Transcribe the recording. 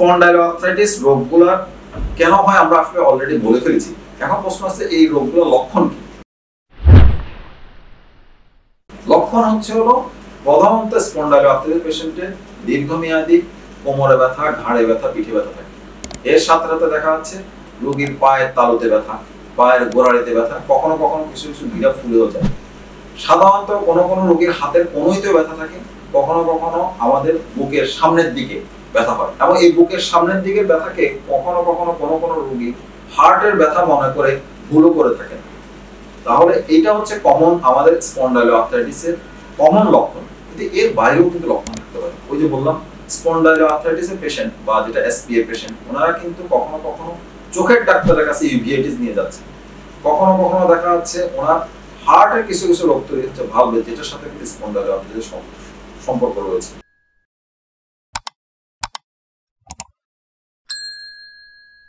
স্পন্ডাইলোআর্থ্রাইটিস রোগগুলা কেন হয় আমরা আসলে অলরেডি বলে ফেলেছি। এখন প্রশ্ন আছে এই রোগগুলোর লক্ষণ কি? লক্ষণ হলো প্রধানত স্পন্ডাইলোআর্থ্রাইটিস পেশেন্টের দীর্ঘমেয়াদী কোমরে ব্যথা, ঘাড়ে ব্যথা, পিঠে ব্যথা থাকে। এর সাথে সাথে দেখা যাচ্ছে রোগীর পায়ের তালুতে ব্যথা, পায়ের গোড়ালিতে ব্যথা, কখনো কখনো কিছু কিছু গিরা ফুলেও যায়। সাধারণত কোনো কোনো রোগীর হাতের কনুইতেও ব্যথা থাকে, কখনো কখনো আমাদের বুকের সামনের দিকে ব্যথা হয় এবং এই বুকের সামনের দিকের ব্যথাকে কখনো কখনো কোনো কোনো রোগী হার্টের ব্যথা মনে করে ভুলও করে থাকে। তাহলে এটা হচ্ছে কমন আমাদের স্পন্ডাইলোআর্থ্রাইটিসের কমন লক্ষণ। কিন্তু এর বাইরেও কিন্তু লক্ষণ থাকতে পারে। ওই যে বললাম স্পন্ডাইলোআর্থ্রাইটিসের পেশেন্ট বা যেটা এসপিএ পেশেন্ট, ওনারা কিন্তু কখনো কখনো চোখের ডাক্তারের কাছে ইউভিআইটিস নিয়ে যাচ্ছে। কখনো কখনো দেখা যাচ্ছে ওনার হার্টের কিছু কিছু রোগ তৈরি হচ্ছে ভালভে, যেটার সাথে কিন্তু স্পন্ডাইলোআর্থ্রাইটিস সম্পর্ক রয়েছে।